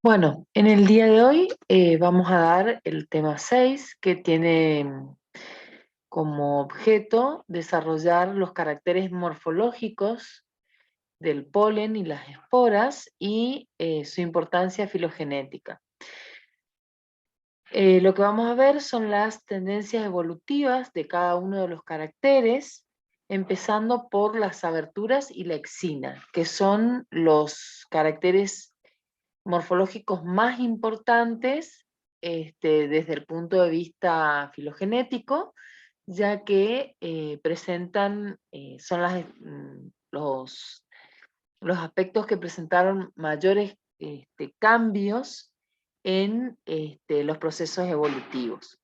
Bueno, en el día de hoy vamos a dar el tema 6 que tiene como objeto desarrollar los caracteres morfológicos del polen y las esporas y su importancia filogenética. Lo que vamos a ver son las tendencias evolutivas de cada uno de los caracteres, empezando por las aberturas y la exina, que son los caracteres morfológicos más importantes desde el punto de vista filogenético, ya que presentan, son los aspectos que presentaron mayores cambios en los procesos evolutivos.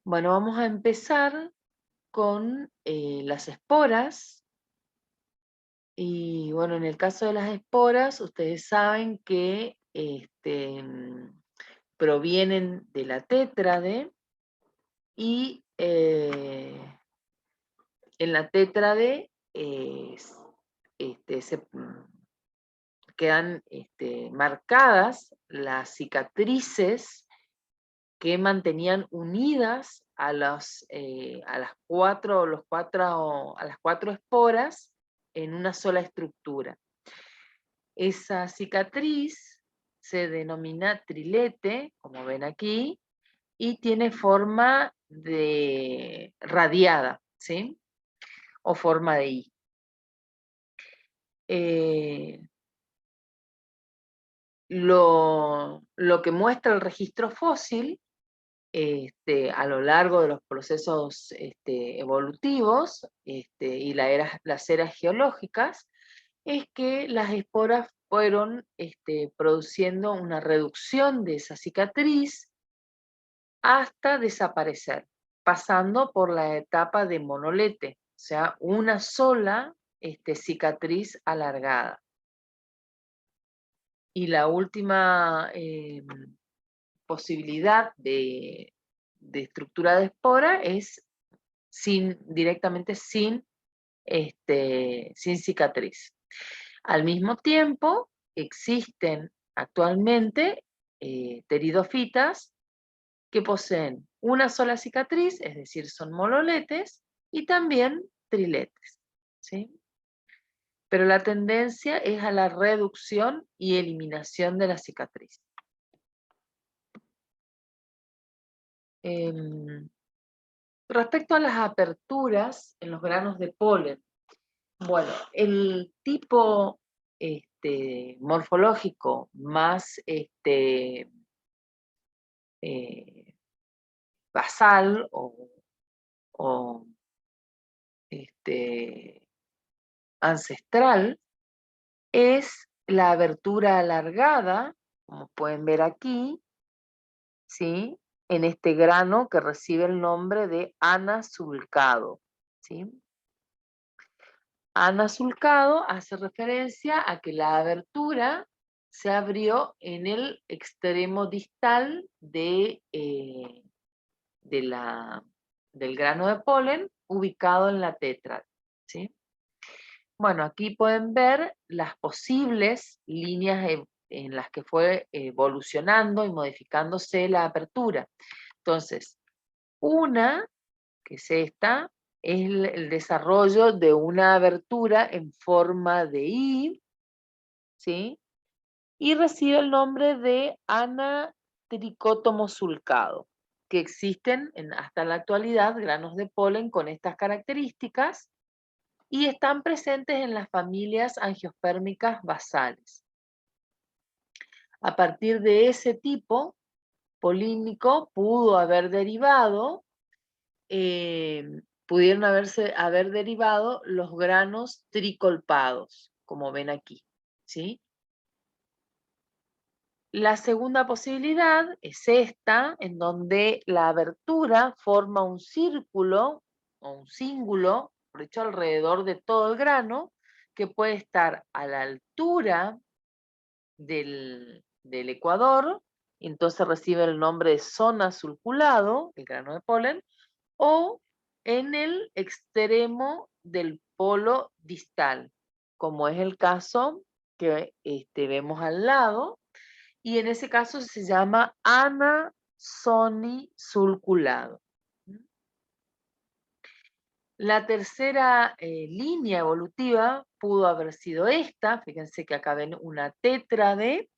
Bueno, vamos a empezar con las esporas. Y bueno, en el caso de las esporas, ustedes saben que provienen de la tétrade y en la tétrade quedan marcadas las cicatrices que mantenían unidas a las cuatro esporas en una sola estructura. Esa cicatriz se denomina trilete, como ven aquí, y tiene forma de radiada, ¿sí? O forma de I. Lo que muestra el registro fósil a lo largo de los procesos evolutivos y las eras geológicas es que las esporas fueron produciendo una reducción de esa cicatriz hasta desaparecer, pasando por la etapa de monolete, o sea, una sola cicatriz alargada. Y la última posibilidad de estructura de espora es directamente sin cicatriz. Al mismo tiempo, existen actualmente pteridofitas que poseen una sola cicatriz, es decir, son monoletes, y también triletes, ¿sí? Pero la tendencia es a la reducción y eliminación de la cicatriz. Respecto a las aperturas en los granos de polen, bueno, el tipo morfológico más basal o ancestral es la abertura alargada, como pueden ver aquí, ¿sí? En este grano que recibe el nombre de anasulcado, ¿sí? Anasulcado hace referencia a que la abertura se abrió en el extremo distal del grano de polen ubicado en la tétrade, ¿sí? Bueno, aquí pueden ver las posibles líneas en las que fue evolucionando y modificándose la apertura. Entonces, una, que es esta, es el desarrollo de una abertura en forma de I, ¿sí? Y recibe el nombre de anatricótomo sulcado, que existen hasta la actualidad granos de polen con estas características y están presentes en las familias angiospermicas basales. A partir de ese tipo polínico pudieron haber derivado los granos tricolpados, como ven aquí, ¿sí? La segunda posibilidad es esta, en donde la abertura forma un círculo o un cíngulo, por hecho alrededor de todo el grano, que puede estar a la altura del ecuador, y entonces recibe el nombre de zona sulculado, el grano de polen, o en el extremo del polo distal, como es el caso que vemos al lado, y en ese caso se llama anasonisulculado. La tercera línea evolutiva pudo haber sido esta, fíjense que acá ven una tétrade,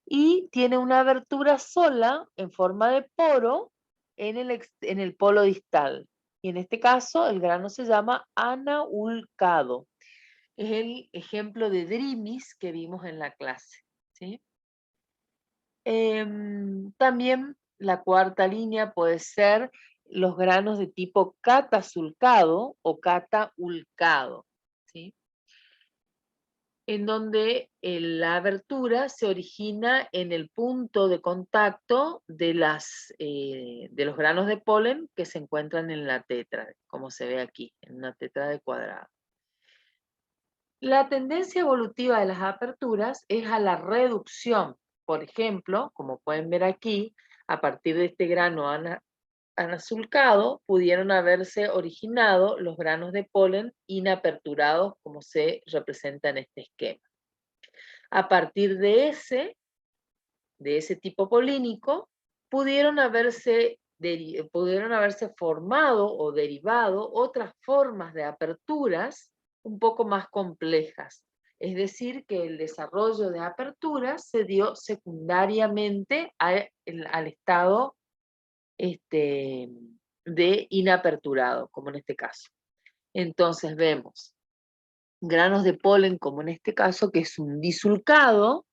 y tiene una abertura sola en forma de poro en el polo distal. Y en este caso el grano se llama anaulcado. Es el ejemplo de Drimis que vimos en la clase, ¿sí? También la cuarta línea puede ser los granos de tipo catasulcado o cataulcado, ¿sí? En donde la abertura se origina en el punto de contacto de los granos de polen que se encuentran en la tétrade, como se ve aquí, en una tétrade cuadrada. La tendencia evolutiva de las aperturas es a la reducción. Por ejemplo, como pueden ver aquí, a partir de este grano anasulcado, pudieron haberse originado los granos de polen inaperturados, como se representa en este esquema. A partir de ese tipo polínico, pudieron haberse formado o derivado otras formas de aperturas un poco más complejas. Es decir, que el desarrollo de aperturas se dio secundariamente al estado de inaperturado, como en este caso. Entonces vemos granos de polen, como en este caso, que es un disulcado.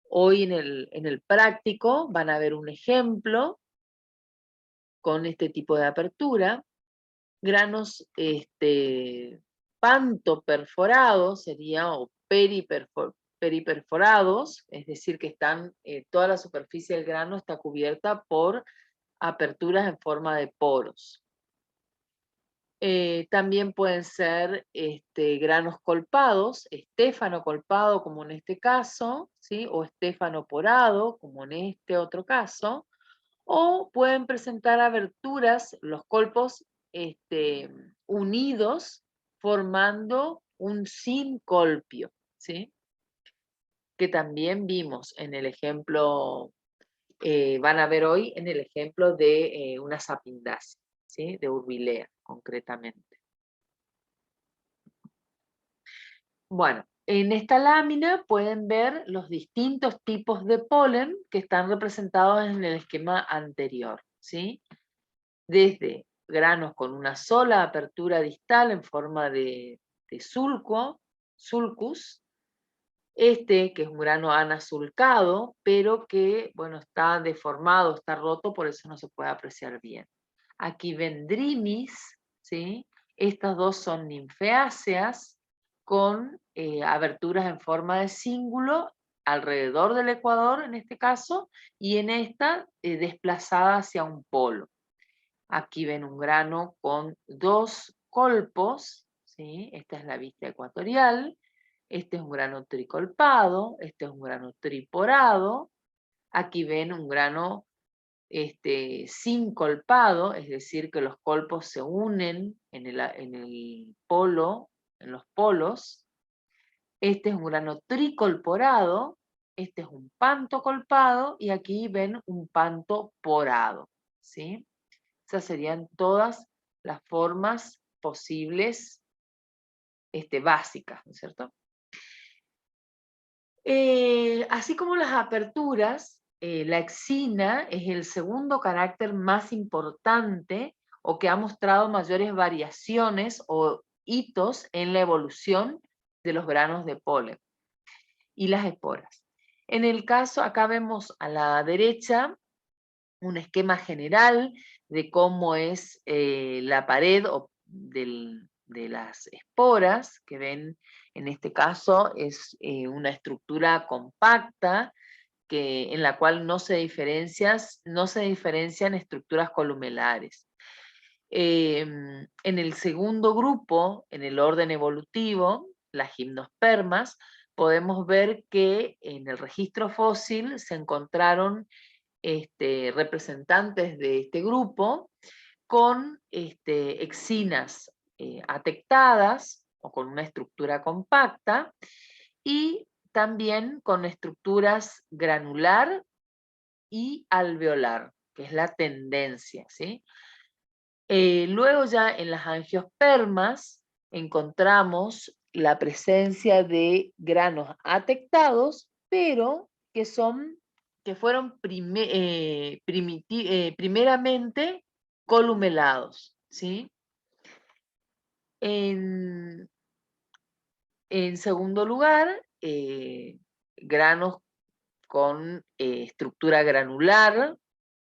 Hoy en el práctico van a ver un ejemplo con este tipo de apertura. Granos pantoperforados sería, o periperforados, es decir, que toda la superficie del grano está cubierta por aperturas en forma de poros. También pueden ser granos colpados, estéfano colpado como en este caso, ¿sí? O estéfano porado como en este otro caso, o pueden presentar aberturas, los colpos unidos formando un sincolpio, ¿sí? Que también vimos en el ejemplo, van a ver hoy en el ejemplo de una sapindaceae, ¿sí? De Urbilea, concretamente. Bueno, en esta lámina pueden ver los distintos tipos de polen que están representados en el esquema anterior, ¿sí? Desde granos con una sola apertura distal en forma de sulcus, que es un grano anasulcado, pero que, bueno, está deformado, está roto, por eso no se puede apreciar bien. Aquí ven Drimis, ¿sí? Estas dos son ninfeáceas con aberturas en forma de cíngulo alrededor del ecuador, en este caso, y en esta desplazada hacia un polo. Aquí ven un grano con dos colpos, ¿sí? Esta es la vista ecuatorial. Este es un grano tricolpado, este es un grano triporado. Aquí ven un grano sin colpado, es decir, que los colpos se unen en el polo, en los polos. Este es un grano tricolporado, este es un panto colpado y aquí ven un panto porado, ¿sí? Esas serían todas las formas posibles básicas, ¿no es cierto? Así como las aperturas, la exina es el segundo carácter más importante o que ha mostrado mayores variaciones o hitos en la evolución de los granos de polen y las esporas. En el caso, acá vemos a la derecha un esquema general de cómo es la pared de las esporas, que ven en este caso es una estructura compacta en la cual no se diferencian estructuras columelares. En el segundo grupo, en el orden evolutivo, las gimnospermas, podemos ver que en el registro fósil se encontraron representantes de este grupo con exinas atectadas o con una estructura compacta, y también con estructuras granular y alveolar, que es la tendencia, ¿sí? Luego ya en las angiospermas encontramos la presencia de granos atectados, pero que fueron primeramente columelados, ¿sí? En, en segundo lugar, granos con estructura granular,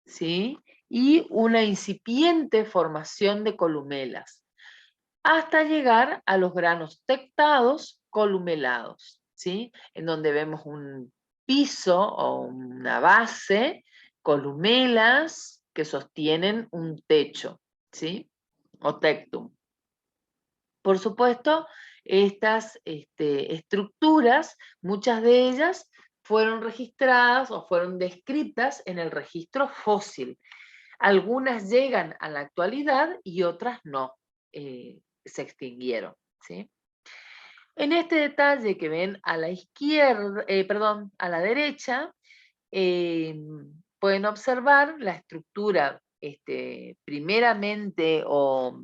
¿sí? Y una incipiente formación de columelas, hasta llegar a los granos tectados columelados, ¿sí? En donde vemos un piso o una base, columelas que sostienen un techo, ¿sí? O tectum. Por supuesto, estas estructuras, muchas de ellas fueron registradas o fueron descritas en el registro fósil. Algunas llegan a la actualidad y otras no, se extinguieron, ¿sí? En este detalle que ven a la izquierda, perdón, a la derecha, pueden observar la estructura primeramente o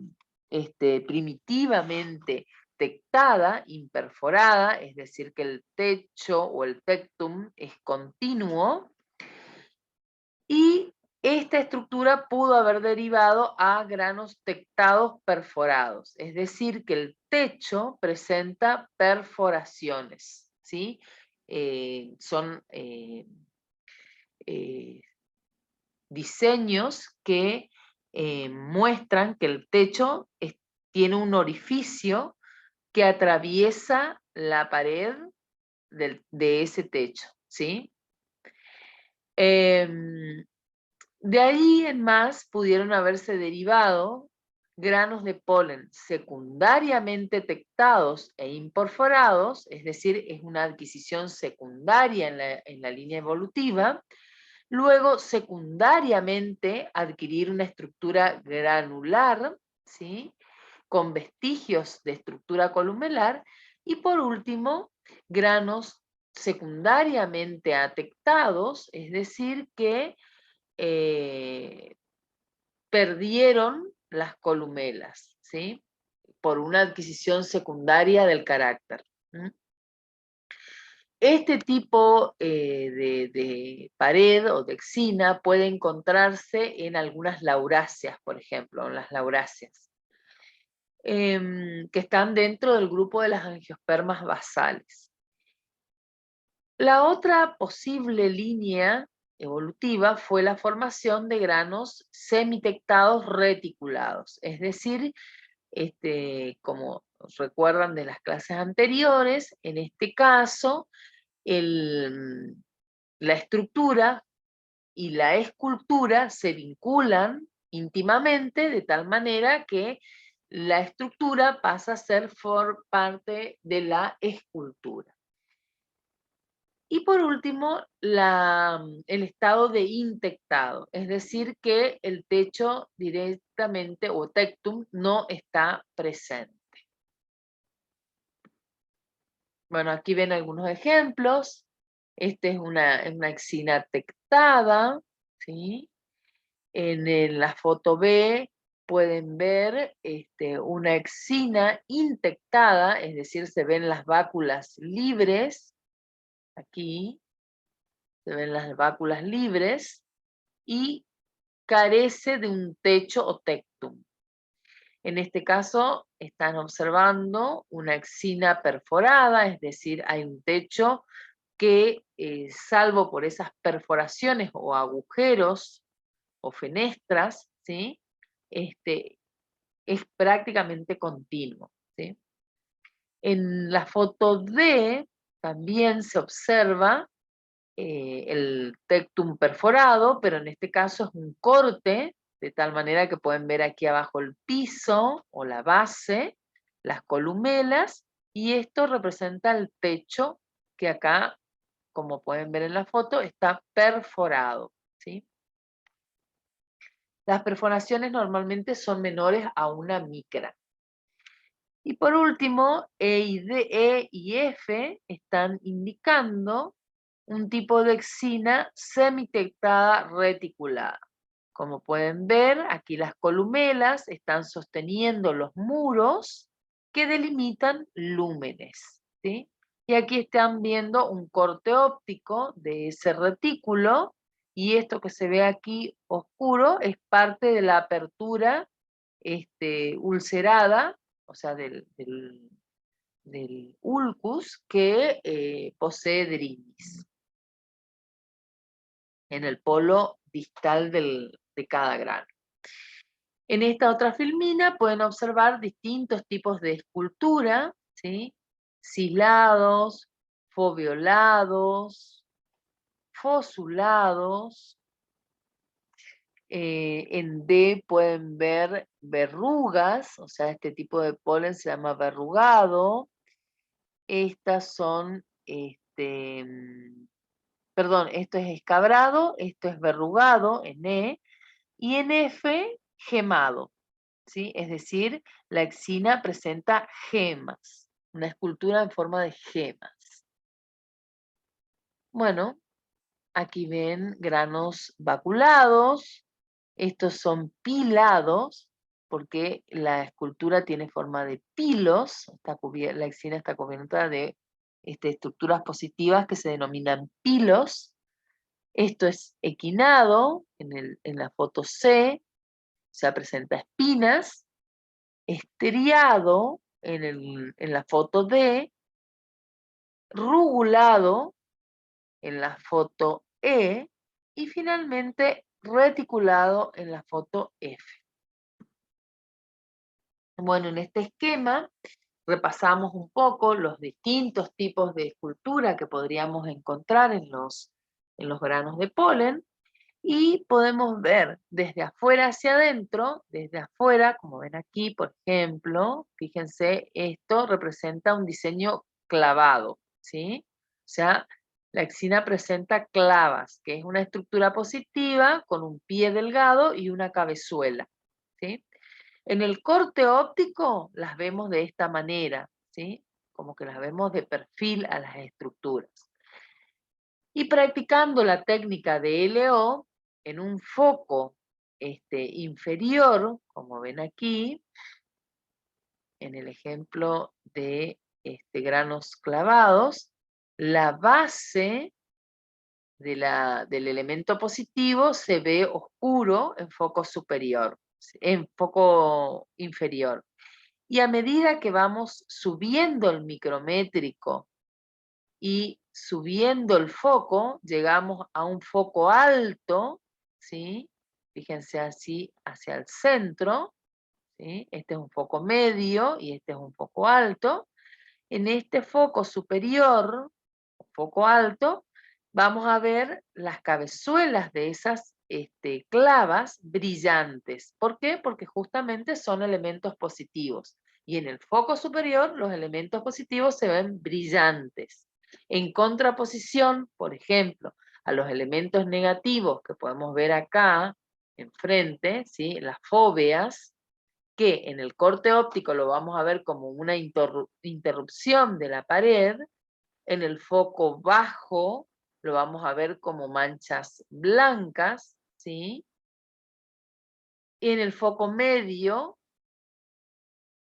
primitivamente tectada, imperforada, es decir, que el techo o el tectum es continuo, y esta estructura pudo haber derivado a granos tectados perforados, es decir, que el techo presenta perforaciones, ¿sí? Son diseños que muestran que el techo tiene un orificio que atraviesa la pared de ese techo, ¿sí? De ahí en más pudieron haberse derivado granos de polen secundariamente tectados e imperforados, es decir, es una adquisición secundaria en la línea evolutiva. Luego, secundariamente, adquirir una estructura granular, ¿sí? Con vestigios de estructura columelar. Y por último, granos secundariamente atectados, es decir, que perdieron las columelas, ¿sí? Por una adquisición secundaria del carácter. Este tipo de pared o de exina puede encontrarse en algunas lauráceas, por ejemplo, en las lauráceas, que están dentro del grupo de las angiospermas basales. La otra posible línea evolutiva fue la formación de granos semitectados reticulados, es decir, como recuerdan de las clases anteriores, en este caso, la estructura y la escultura se vinculan íntimamente de tal manera que la estructura pasa a ser parte de la escultura. Y por último, el estado de intectado, es decir, que el techo directamente o tectum no está presente. Bueno, aquí ven algunos ejemplos. Esta es una exina tectada, ¿sí? En la foto B pueden ver una exina intectada, es decir, se ven las báculas libres, aquí se ven las báculas libres, y carece de un techo o tectum. En este caso están observando una exina perforada, es decir, hay un techo que, salvo por esas perforaciones o agujeros o fenestras, ¿sí? Es prácticamente continuo, ¿sí? En la foto D también se observa el tectum perforado, pero en este caso es un corte, de tal manera que pueden ver aquí abajo el piso o la base, las columelas, y esto representa el techo que acá, como pueden ver en la foto, está perforado, ¿sí? Las perforaciones normalmente son menores a una micra. Y por último, E y F están indicando un tipo de exina semitetrada reticulada. Como pueden ver, aquí las columelas están sosteniendo los muros que delimitan lúmenes, ¿sí? Y aquí están viendo un corte óptico de ese retículo, y esto que se ve aquí oscuro es parte de la apertura ulcerada, o sea, del ulcus que posee Drinis en el polo distal de cada grano. En esta otra filmina pueden observar distintos tipos de escultura, ¿sí? Cislados, foveolados, fosulados. En D pueden ver verrugas, o sea, este tipo de polen se llama verrugado. Estas son, perdón, esto es escabrado, esto es verrugado en E, y en F, gemado, ¿sí? Es decir, la exina presenta gemas, una escultura en forma de gemas. Bueno, aquí ven granos vaculados, estos son pilados, porque la escultura tiene forma de pilos, la exina está cubierta de estructuras positivas que se denominan pilos. Esto es equinado, en la foto C, o sea, presenta espinas, estriado en la foto D, rugulado en la foto E, y finalmente reticulado en la foto F. Bueno, en este esquema repasamos un poco los distintos tipos de escultura que podríamos encontrar en los granos de polen, y podemos ver desde afuera hacia adentro. Desde afuera, como ven aquí, por ejemplo, fíjense, esto representa un diseño clavado, ¿sí? O sea, la exina presenta clavas, que es una estructura positiva con un pie delgado y una cabezuela, ¿sí? En el corte óptico las vemos de esta manera, ¿sí? Como que las vemos de perfil a las estructuras. Y practicando la técnica de LO en un foco inferior, como ven aquí, en el ejemplo de granos clavados, la base del elemento positivo se ve oscuro en foco superior, en foco inferior. Y a medida que vamos subiendo el micrométrico y subiendo el foco, llegamos a un foco alto, ¿sí? Fíjense así hacia el centro, ¿sí? Este es un foco medio y este es un foco alto. En este foco superior, foco alto, vamos a ver las cabezuelas de esas clavas brillantes. ¿Por qué? Porque justamente son elementos positivos. Y en el foco superior los elementos positivos se ven brillantes. En contraposición, por ejemplo, a los elementos negativos que podemos ver acá enfrente, ¿sí? Las fóveas, que en el corte óptico lo vamos a ver como una interrupción de la pared. En el foco bajo lo vamos a ver como manchas blancas, ¿sí? Y en el foco medio,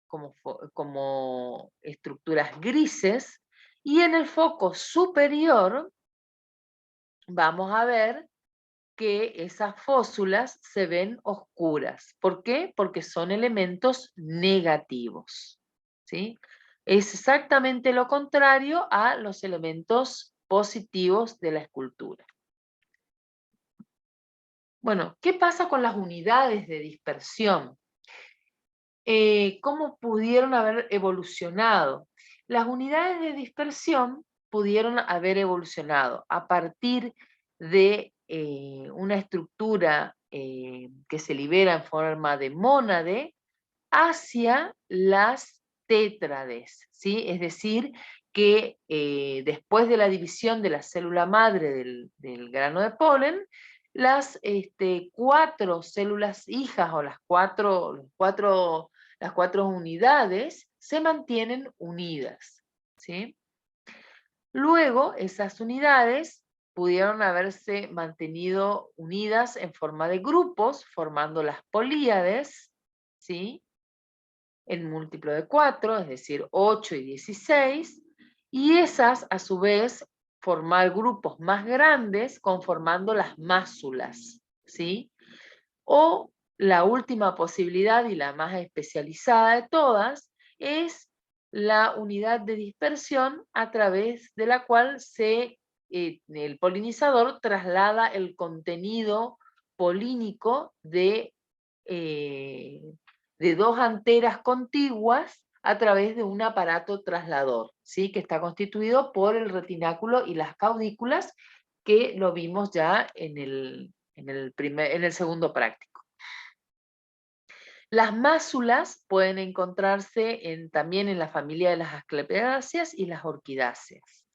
como estructuras grises. Y en el foco superior vamos a ver que esas fósulas se ven oscuras. ¿Por qué? Porque son elementos negativos, ¿sí? Es exactamente lo contrario a los elementos positivos de la escultura. Bueno, ¿qué pasa con las unidades de dispersión? ¿Cómo pudieron haber evolucionado? Las unidades de dispersión pudieron haber evolucionado a partir de una estructura que se libera en forma de mónade hacia las tétrades, ¿sí? Es decir, que después de la división de la célula madre del grano de polen, las 4 células hijas o las cuatro unidades se mantienen unidas, ¿sí? Luego, esas unidades pudieron haberse mantenido unidas en forma de grupos, formando las políades, ¿sí? En múltiplo de 4, es decir, 8 y 16, y esas, a su vez, formar grupos más grandes conformando las másulas, ¿sí? O la última posibilidad y la más especializada de todas es la unidad de dispersión a través de la cual el polinizador traslada el contenido polínico eh, de dos anteras contiguas a través de un aparato traslador, ¿sí? Que está constituido por el retináculo y las caudículas, que lo vimos ya en el segundo práctico. Las másulas pueden encontrarse también en la familia de las asclepiadáceas y las orquidáceas.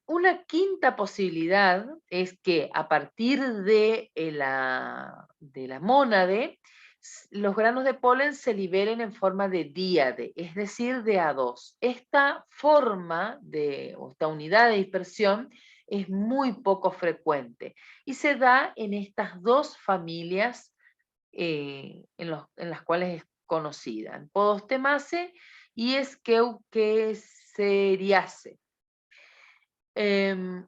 Una quinta posibilidad es que a partir de la mónade, los granos de polen se liberen en forma de díade, es decir, de A2. Esta forma o esta unidad de dispersión es muy poco frecuente y se da en estas dos familias en las cuales es conocida, en Podostemaceae y Euquequeriaceae.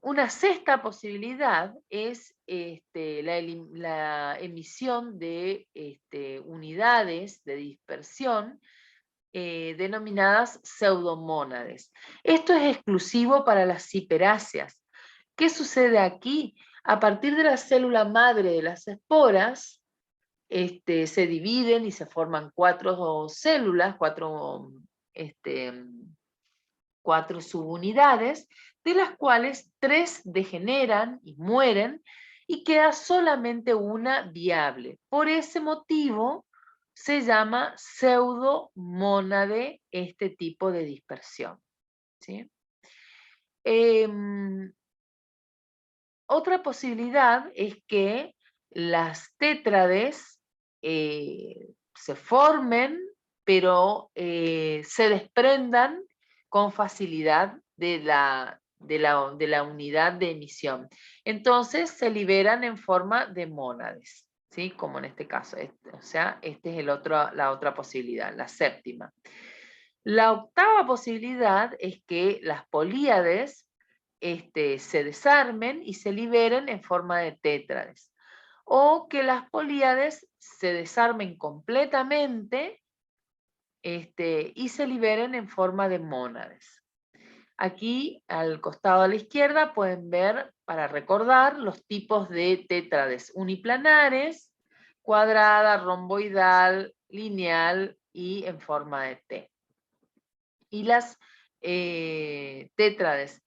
Una sexta posibilidad es la emisión de unidades de dispersión denominadas pseudomónades. Esto es exclusivo para las ciperáceas. ¿Qué sucede aquí? A partir de la célula madre de las esporas, se dividen y se forman 4 células, cuatro subunidades, de las cuales 3 degeneran y mueren y queda solamente una viable. Por ese motivo se llama pseudomónade este tipo de dispersión, ¿sí? Otra posibilidad es que las tétrades se formen, pero se desprendan con facilidad de la unidad de emisión. Entonces se liberan en forma de mónades, ¿sí? Como en este caso. O sea, esta es la otra posibilidad, la séptima. La octava posibilidad es que las políades se desarmen y se liberen en forma de tétrades. O que las políades se desarmen completamente y se liberen en forma de mónades. Aquí, al costado a la izquierda, pueden ver, para recordar, los tipos de tétrades uniplanares, cuadrada, romboidal, lineal y en forma de T. Y las tétrades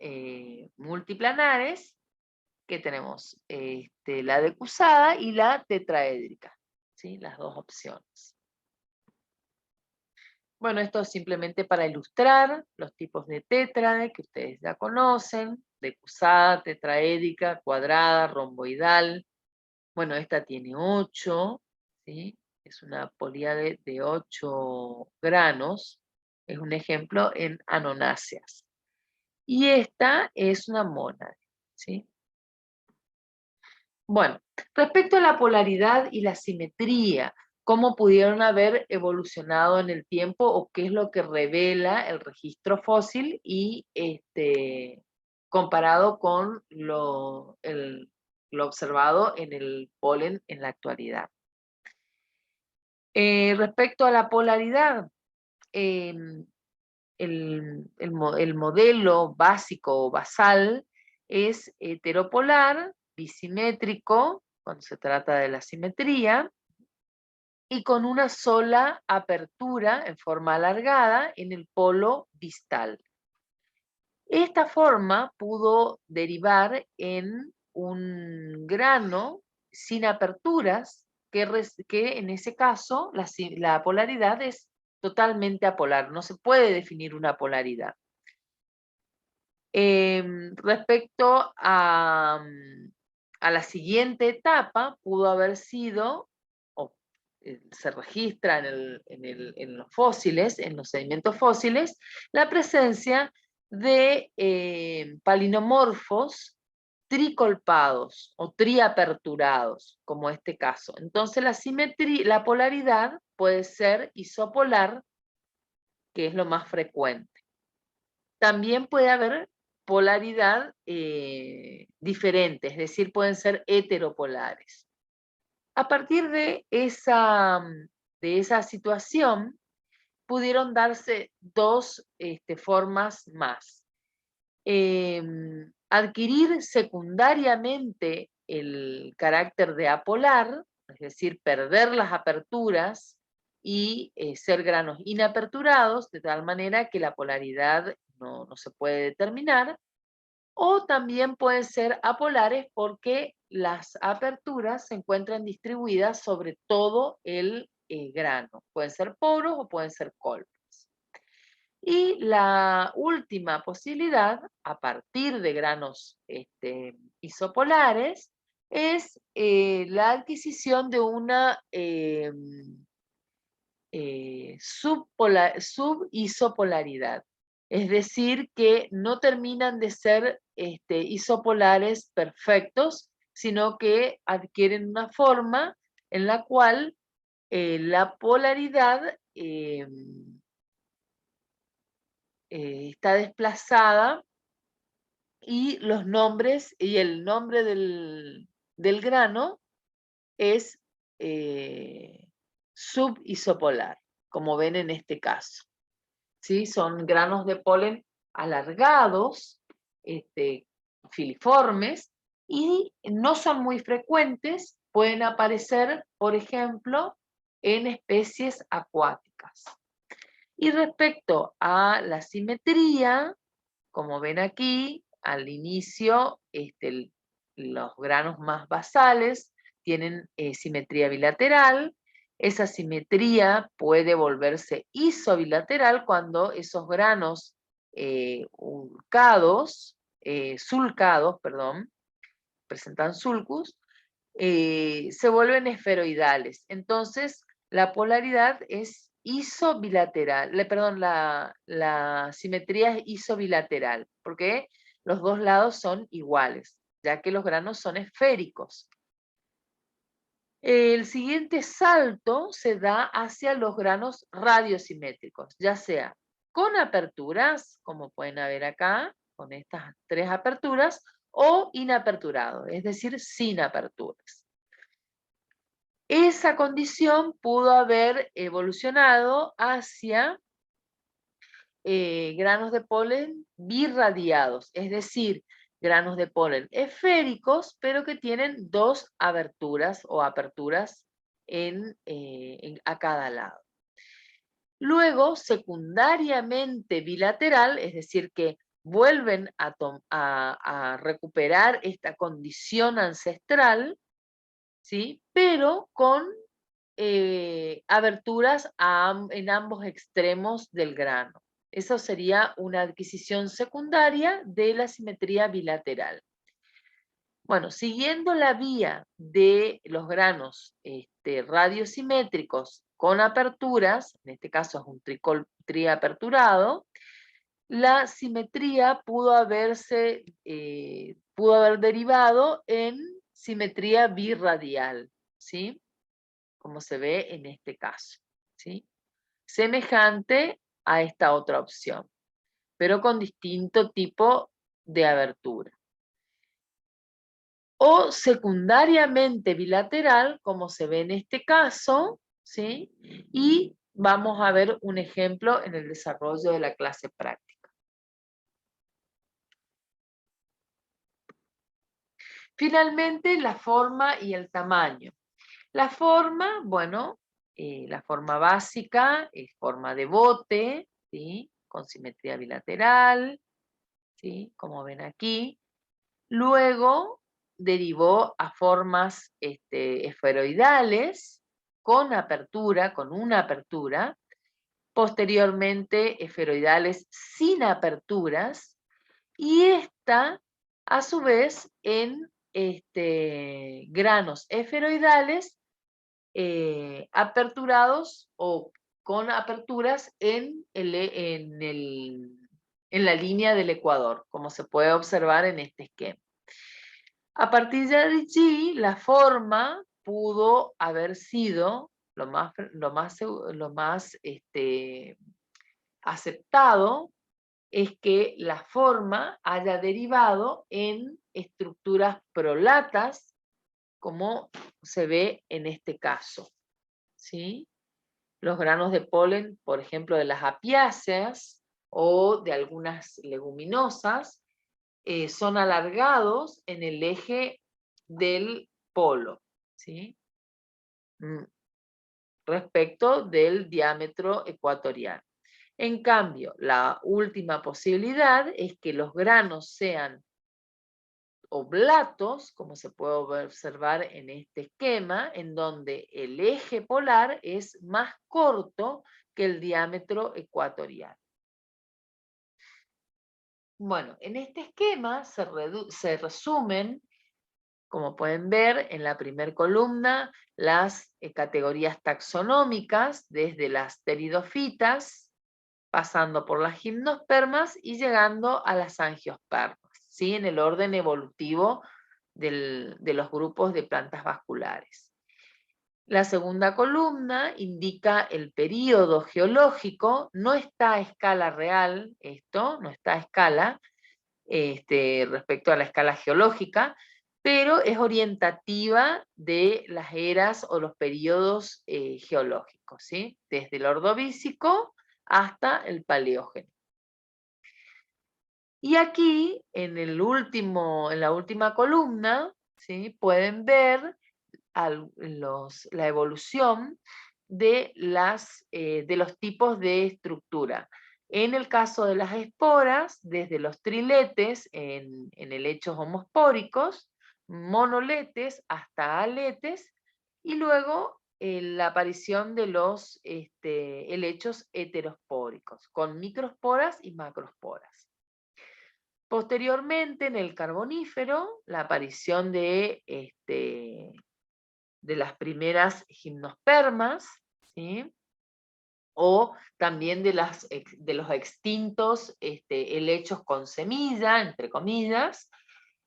multiplanares, que tenemos la decusada y la tetraédrica, ¿sí? Las dos opciones. Bueno, esto es simplemente para ilustrar los tipos de tétrade que ustedes ya conocen: decusada, tetraédrica, cuadrada, romboidal. Bueno, esta tiene 8, ¿sí? Es una políade de 8 granos. Es un ejemplo en anonáceas. Y esta es una mónade, ¿sí? Bueno, respecto a la polaridad y la simetría, ¿cómo pudieron haber evolucionado en el tiempo o qué es lo que revela el registro fósil y comparado con lo observado en el polen en la actualidad? Respecto a la polaridad, em, el modelo básico o basal es heteropolar, bisimétrico, cuando se trata de la simetría, y con una sola apertura en forma alargada en el polo distal. Esta forma pudo derivar en un grano sin aperturas, que en ese caso la polaridad es totalmente apolar, no se puede definir una polaridad. Respecto a la siguiente etapa, pudo haber sido, o se registra en los fósiles, en los sedimentos fósiles, la presencia de palinomorfos tricolpados o triaperturados, como este caso. Entonces la polaridad puede ser isopolar, que es lo más frecuente. También puede haber polaridad diferente, es decir, pueden ser heteropolares. A partir de esa situación, pudieron darse dos formas más. Adquirir secundariamente el carácter de apolar, es decir, perder las aperturas y ser granos inaperturados, de tal manera que la polaridad no se puede determinar, o también pueden ser apolares porque las aperturas se encuentran distribuidas sobre todo el grano. Pueden ser poros o pueden ser colpos. Y la última posibilidad, a partir de granos isopolares, es la adquisición de una subisopolaridad. Es decir, que no terminan de ser isopolares perfectos, sino que adquieren una forma en la cual la polaridad está desplazada y los nombres y el nombre del grano es subisopolar, como ven en este caso. ¿Sí? Son granos de polen alargados, filiformes, y no son muy frecuentes, pueden aparecer, por ejemplo, en especies acuáticas. Y respecto a la simetría, como ven aquí, al inicio, los granos más basales tienen simetría bilateral. Esa simetría puede volverse isobilateral cuando esos granos sulcados, presentan sulcus, se vuelven esferoidales. Entonces, la polaridad es isobilateral, la simetría es isobilateral, porque los dos lados son iguales, ya que los granos son esféricos. El siguiente salto se da hacia los granos radiosimétricos, ya sea con aperturas, como pueden ver acá, con estas tres aperturas, o inaperturados, es decir, sin aperturas. Esa condición pudo haber evolucionado hacia granos de polen birradiados, es decir, granos de polen esféricos, pero que tienen dos aberturas o aperturas a cada lado. Luego, secundariamente bilateral, es decir, que vuelven a recuperar esta condición ancestral, ¿sí? Pero con aberturas en ambos extremos del grano. Eso sería una adquisición secundaria de la simetría bilateral. Bueno, siguiendo la vía de los granos radiosimétricos con aperturas, en este caso es un triaperturado, la simetría pudo haber derivado en simetría birradial, ¿sí? Como se ve en este caso, ¿sí? Semejante a esta otra opción, pero con distinto tipo de abertura. O secundariamente bilateral, como se ve en este caso, ¿sí? Y vamos a ver un ejemplo en el desarrollo de la clase práctica. Finalmente, la forma y el tamaño. La forma, bueno, la forma básica es forma de bote, ¿sí? Con simetría bilateral, ¿sí? Como ven aquí. Luego derivó a formas esferoidales con apertura, con una apertura. Posteriormente, esferoidales sin aperturas. Y esta, a su vez, en granos esferoidales aperturados o con aperturas en la línea del ecuador, como se puede observar en este esquema. A partir de allí, la forma pudo haber sido lo más aceptado es que la forma haya derivado en estructuras prolatas, como se ve en este caso, ¿sí? Los granos de polen, por ejemplo, de las apiáceas o de algunas leguminosas, son alargados en el eje del polo, ¿sí? Respecto del diámetro ecuatorial. En cambio, la última posibilidad es que los granos sean oblatos, como se puede observar en este esquema, en donde el eje polar es más corto que el diámetro ecuatorial. Bueno, en este esquema se resumen, como pueden ver en la primera columna, las categorías taxonómicas, desde las pteridofitas, pasando por las gimnospermas y llegando a las angiospermas, ¿sí? En el orden evolutivo de los grupos de plantas vasculares. La segunda columna indica el período geológico, no está a escala real esto, no está a escala respecto a la escala geológica, pero es orientativa de las eras o los periodos geológicos, ¿sí? Desde el Ordovícico hasta el Paleógeno. Y aquí, en la última columna, ¿sí? Pueden ver la evolución de los tipos de estructura. En el caso de las esporas, desde los triletes en helechos homospóricos, monoletes hasta aletes, y luego la aparición de los helechos heterospóricos, con microsporas y macrosporas. Posteriormente, en el Carbonífero, la aparición de las primeras gimnospermas, ¿sí? O también de los extintos helechos con semilla, entre comillas,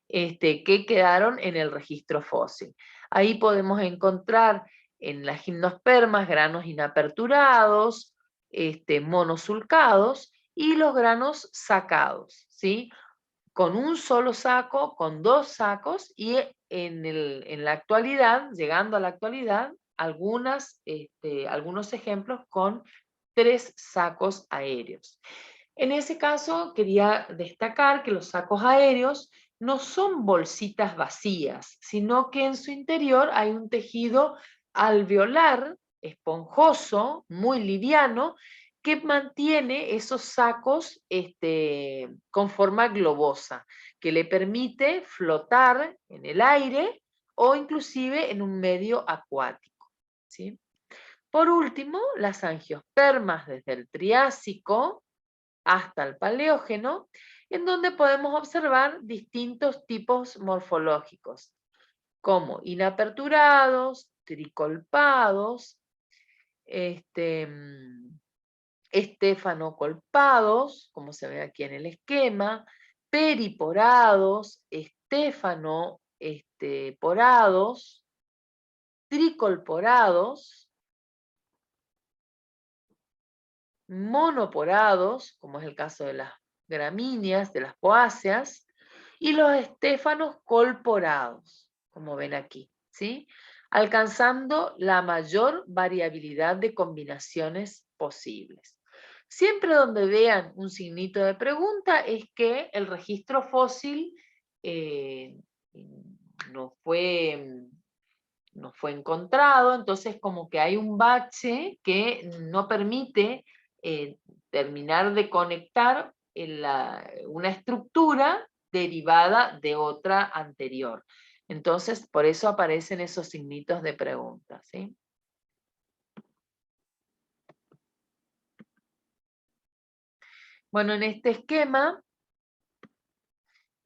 que quedaron en el registro fósil. Ahí podemos encontrar en las gimnospermas granos inaperturados, monosulcados y los granos sacados, ¿sí? Con un solo saco, con dos sacos y en la actualidad, llegando a la actualidad, algunos ejemplos con 3 sacos aéreos. En ese caso, quería destacar que los sacos aéreos no son bolsitas vacías, sino que en su interior hay un tejido alveolar, esponjoso, muy liviano, que mantiene esos sacos con forma globosa, que le permite flotar en el aire o inclusive en un medio acuático, ¿sí? Por último, las angiospermas desde el Triásico hasta el Paleógeno, en donde podemos observar distintos tipos morfológicos, como inaperturados, tricolpados, estefanocolpados, como se ve aquí en el esquema, periporados, porados, tricolporados, monoporados, como es el caso de las gramíneas, de las poáceas, y los estéfanos colporados, como ven aquí, ¿sí? Alcanzando la mayor variabilidad de combinaciones posibles. Siempre donde vean un signito de pregunta es que el registro fósil no fue encontrado, entonces como que hay un bache que no permite terminar de conectar una estructura derivada de otra anterior. Entonces, por eso aparecen esos signitos de pregunta, ¿sí? Bueno, en este esquema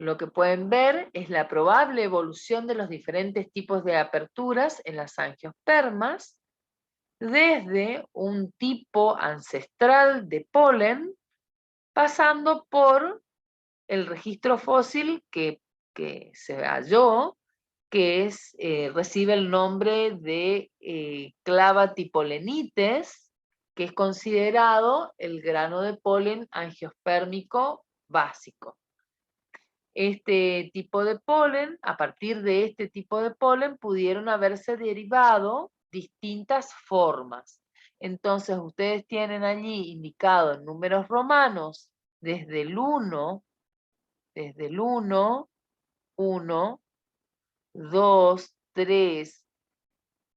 Lo que pueden ver es la probable evolución de los diferentes tipos de aperturas en las angiospermas, desde un tipo ancestral de polen, pasando por el registro fósil que se halló, que recibe el nombre de Clavatipolenites, que es considerado el grano de polen angiospérmico básico. Este tipo de polen, a partir de este tipo de polen, pudieron haberse derivado distintas formas. Entonces, ustedes tienen allí indicado en números romanos desde el 1, 1, 2, 3,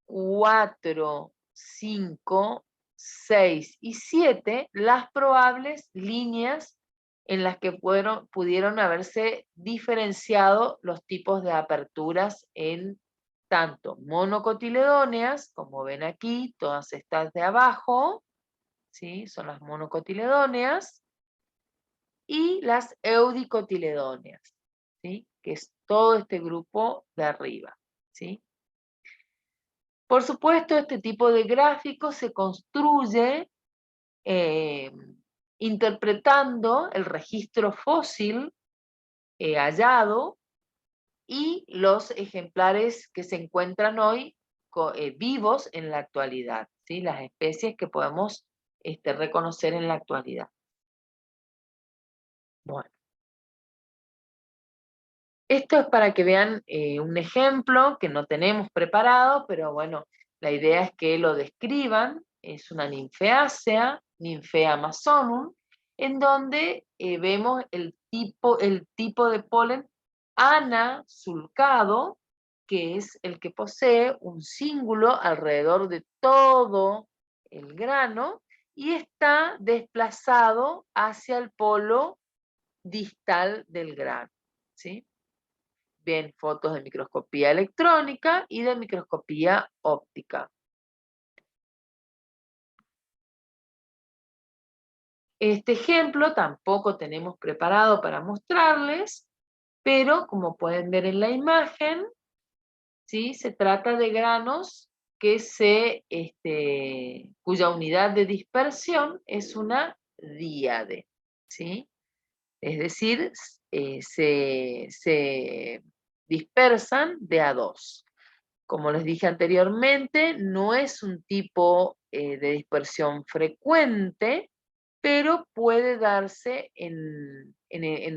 4, 5, 6 y 7, las probables líneas en las que pudieron haberse diferenciado los tipos de aperturas en tanto monocotiledóneas, como ven aquí, todas estas de abajo, ¿sí? Son las monocotiledóneas, y las eudicotiledóneas, ¿sí? Que es todo este grupo de arriba, ¿sí? Por supuesto, este tipo de gráfico se construye interpretando el registro fósil hallado y los ejemplares que se encuentran hoy vivos en la actualidad, ¿sí? Las especies que podemos reconocer en la actualidad. Bueno. Esto es para que vean un ejemplo que no tenemos preparado, pero bueno, la idea es que lo describan. Es una ninfeácea, Ninfea amazonum, en donde vemos el tipo de polen anasulcado, que es el que posee un cíngulo alrededor de todo el grano y está desplazado hacia el polo distal del grano, ¿sí? Ven fotos de microscopía electrónica y de microscopía óptica. Este ejemplo tampoco tenemos preparado para mostrarles, pero como pueden ver en la imagen, ¿sí? Se trata de granos cuya unidad de dispersión es una díade, ¿sí? Es decir, se dispersan de a dos. Como les dije anteriormente, no es un tipo de dispersión frecuente, pero puede darse en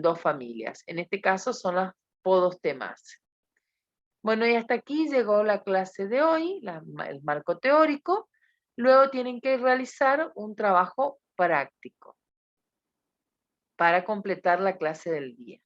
dos familias. En este caso son las podostemáceas. Bueno, y hasta aquí llegó la clase de hoy, el marco teórico. Luego tienen que realizar un trabajo práctico para completar la clase del día.